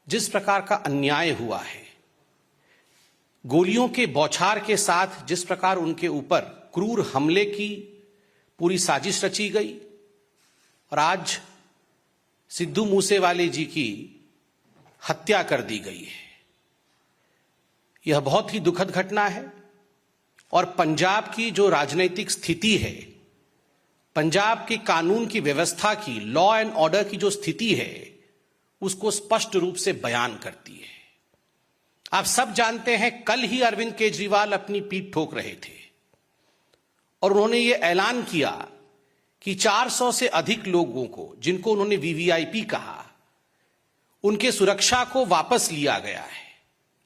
जिस प्रकार का अन्याय हुआ है, गोलियों के बौछार के साथ जिस प्रकार उनके ऊपर क्रूर हमले की पूरी साजिश रची गई और आज सिद्धू मूसेवाले जी की हत्या कर दी गई है, यह बहुत ही दुखद घटना है। और पंजाब की जो राजनीतिक स्थिति है, पंजाब की कानून की व्यवस्था की, लॉ एंड ऑर्डर की जो स्थिति है, उसको स्पष्ट रूप से बयान करती है। आप सब जानते हैं, कल ही अरविंद केजरीवाल अपनी पीठ ठोक रहे थे और उन्होंने ये ऐलान किया कि 400 से अधिक लोगों को, जिनको उन्होंने वीवीआईपी कहा, उनके सुरक्षा को वापस लिया गया है।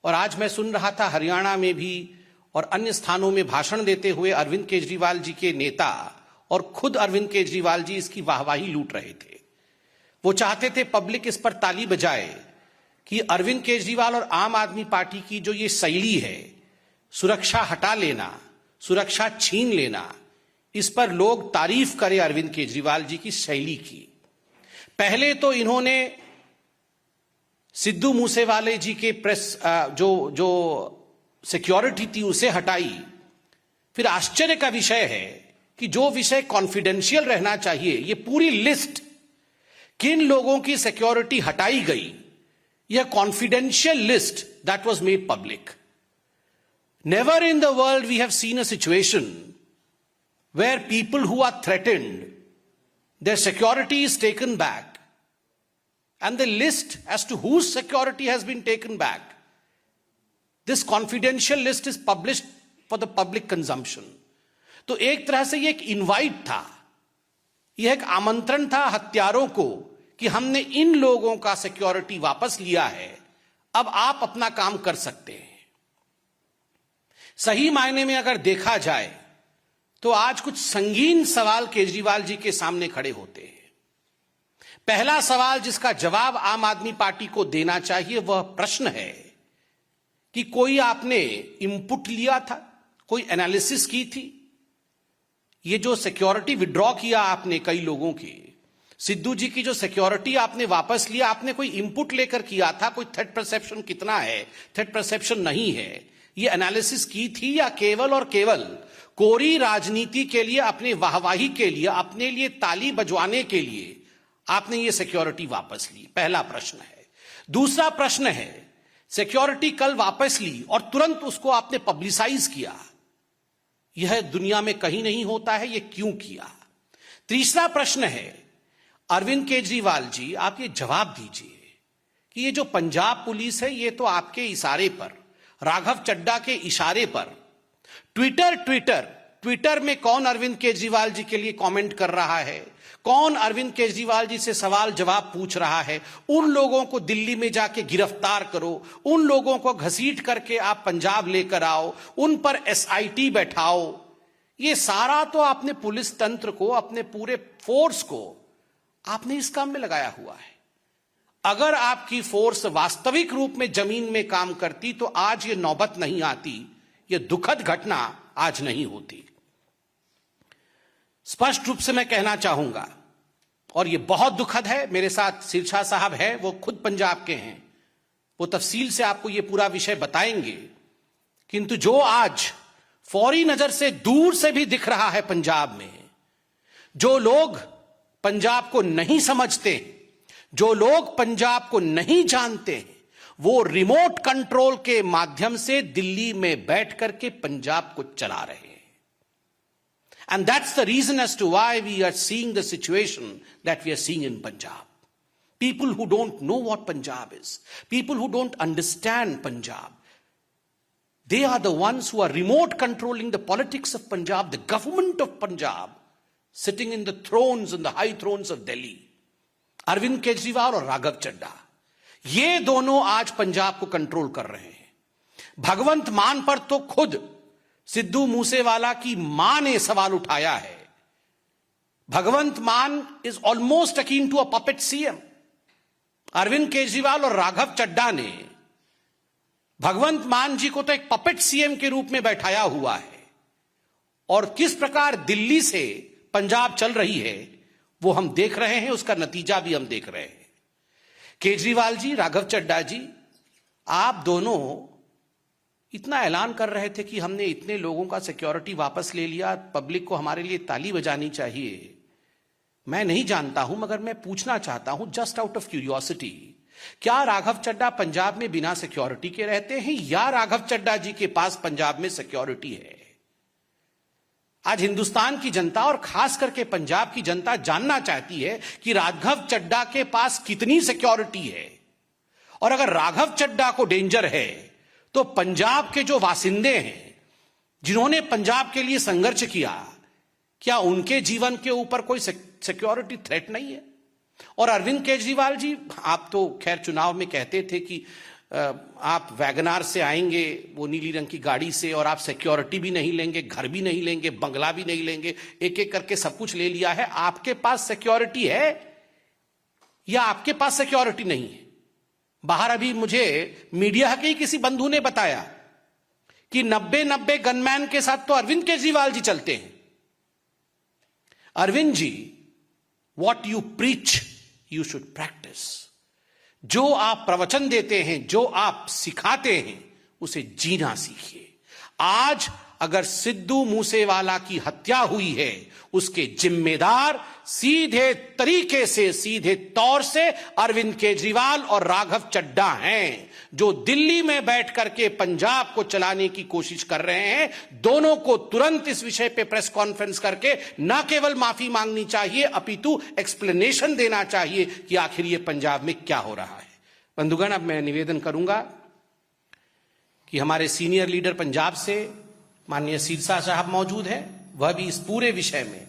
और आज मैं सुन रहा था हरियाणा में भी और अन्य स्थानों में भाषण देते हुए अरविंद केजरीवाल जी के नेता और खुद अरविंद केजरीवाल जी इसकी वाहवाही लूट रहे थे। वो चाहते थे पब्लिक इस पर ताली बजाए कि अरविंद केजरीवाल और आम आदमी पार्टी की जो ये शैली है, सुरक्षा हटा लेना, सुरक्षा छीन लेना, इस पर लोग तारीफ करें अरविंद केजरीवाल जी की शैली की। पहले तो इन्होंने सिद्धू मूसेवाले जी के प्रेस जो सिक्योरिटी थी उसे हटाई। फिर आश्चर्य का विषय है कि जो विषय कॉन्फिडेंशियल रहना चाहिए, ये पूरी लिस्ट किन लोगों की सिक्योरिटी हटाई गई, यह confidential list that was made public. Never in the world we have seen a situation where people who are threatened, their security is taken back, and the list as to whose security has been taken back, this confidential list is published for the public consumption. तो एक तरह से ये एक invite था, यह एक आमंत्रण था हत्यारों को कि हमने इन लोगों का सिक्योरिटी वापस लिया है, अब आप अपना काम कर सकते हैं। सही मायने में अगर देखा जाए तो आज कुछ संगीन सवाल केजरीवाल जी के सामने खड़े होते हैं। पहला सवाल जिसका जवाब आम आदमी पार्टी को देना चाहिए, वह प्रश्न है कि कोई आपने इनपुट लिया था, कोई एनालिसिस की थी? ये जो सिक्योरिटी विड्रॉ किया आपने कई लोगों की, सिद्धू जी की जो सिक्योरिटी आपने वापस लिया, आपने कोई इनपुट लेकर किया था? कोई थ्रेट परसेप्शन कितना है, थ्रेट परसेप्शन नहीं है, ये एनालिसिस की थी? या केवल और केवल कोरी राजनीति के लिए, अपने वाहवाही के लिए, अपने लिए ताली बजवाने के लिए आपने ये सिक्योरिटी वापस ली? पहला प्रश्न है। दूसरा प्रश्न है, सिक्योरिटी कल वापस ली और तुरंत उसको आपने पब्लिसाइज किया, यह दुनिया में कहीं नहीं होता है, यह क्यों किया? तीसरा प्रश्न है, अरविंद केजरीवाल जी, आप ये जवाब दीजिए कि ये जो पंजाब पुलिस है, ये तो आपके इशारे पर, राघव चड्ढा के इशारे पर, ट्विटर में कौन अरविंद केजरीवाल जी के लिए कमेंट कर रहा है, कौन अरविंद केजरीवाल जी से सवाल जवाब पूछ रहा है, उन लोगों को दिल्ली में जाके गिरफ्तार करो, उन लोगों को घसीट करके आप पंजाब लेकर आओ, उन पर एसआईटी बैठाओ। ये सारा तो आपने पुलिस तंत्र को, अपने पूरे फोर्स को आपने इस काम में लगाया हुआ है। अगर आपकी फोर्स वास्तविक रूप में जमीन में काम करती तो आज ये नौबत नहीं आती, यह दुखद घटना आज नहीं होती। स्पष्ट रूप से मैं कहना चाहूंगा, और यह बहुत दुखद है, मेरे साथ सिरसा साहब हैं, वो खुद पंजाब के हैं, वो तफसील से आपको यह पूरा विषय बताएंगे। किंतु जो आज फौरी नजर से दूर से भी दिख रहा है पंजाब में, जो लोग पंजाब को नहीं समझते, जो लोग पंजाब को नहीं जानते, वो रिमोट कंट्रोल के माध्यम से दिल्ली में बैठ करके पंजाब को चला रहे हैं। And that's the reason as to why we are seeing the situation that we are seeing in Punjab. People who don't know what Punjab is, people who don't understand Punjab, they are the ones who are remote controlling the politics of Punjab, the government of Punjab, sitting in the thrones, in the high thrones of Delhi. Arvind Kejriwal और राघव चड्ढा, ये दोनों आज पंजाब को control कर रहे हैं। भगवंत मान पर तो खुद सिद्धू मूसेवाला की मां ने सवाल उठाया है। Bhagwant Mann is almost akin to a puppet CM. Arvind Kejriwal और राघव चड्ढा ने भगवंत मान जी को तो एक पपेट सीएम के रूप में बैठाया हुआ है, और किस प्रकार दिल्ली से पंजाब चल रही है वो हम देख रहे हैं, उसका नतीजा भी हम देख रहे हैं। केजरीवाल जी, राघव चड्ढा जी, आप दोनों इतना ऐलान कर रहे थे कि हमने इतने लोगों का सिक्योरिटी वापस ले लिया, पब्लिक को हमारे लिए ताली बजानी चाहिए। मैं नहीं जानता हूं, मगर मैं पूछना चाहता हूं जस्ट आउट ऑफ क्यूरियोसिटी, क्या राघव चड्ढा पंजाब में बिना सिक्योरिटी के रहते हैं या राघव चड्ढा जी के पास पंजाब में सिक्योरिटी है? आज हिंदुस्तान की जनता और खास करके पंजाब की जनता जानना चाहती है कि राघव चड्ढा के पास कितनी सिक्योरिटी है, और अगर राघव चड्ढा को डेंजर है तो पंजाब के जो वासिंदे हैं, जिन्होंने पंजाब के लिए संघर्ष किया, क्या उनके जीवन के ऊपर कोई सिक्योरिटी थ्रेट नहीं है? और अरविंद केजरीवाल जी, आप तो खैर चुनाव में कहते थे कि आप वैगनार से आएंगे, वो नीली रंग की गाड़ी से, और आप सिक्योरिटी भी नहीं लेंगे, घर भी नहीं लेंगे, बंगला भी नहीं लेंगे, एक एक करके सब कुछ ले लिया है। आपके पास सिक्योरिटी है या आपके पास सिक्योरिटी नहीं है? बाहर अभी मुझे मीडिया के ही किसी बंधु ने बताया कि 90 गनमैन के साथ तो अरविंद केजरीवाल जी चलते हैं। Arvind ji, what you preach you should practise. जो आप प्रवचन देते हैं, जो आप सिखाते हैं, उसे जीना सीखिए। आज अगर सिद्धू मूसेवाला की हत्या हुई है, उसके जिम्मेदार सीधे तरीके से, सीधे तौर से अरविंद केजरीवाल और राघव चड्ढा हैं, जो दिल्ली में बैठ करके पंजाब को चलाने की कोशिश कर रहे हैं। दोनों को तुरंत इस विषय पे प्रेस कॉन्फ्रेंस करके न केवल माफी मांगनी चाहिए, अपितु एक्सप्लेनेशन देना चाहिए कि आखिर ये पंजाब में क्या हो रहा है। बंधुगण, अब मैं निवेदन करूंगा कि हमारे सीनियर लीडर पंजाब से माननीय सिरसा साहब मौजूद है, वह भी इस पूरे विषय में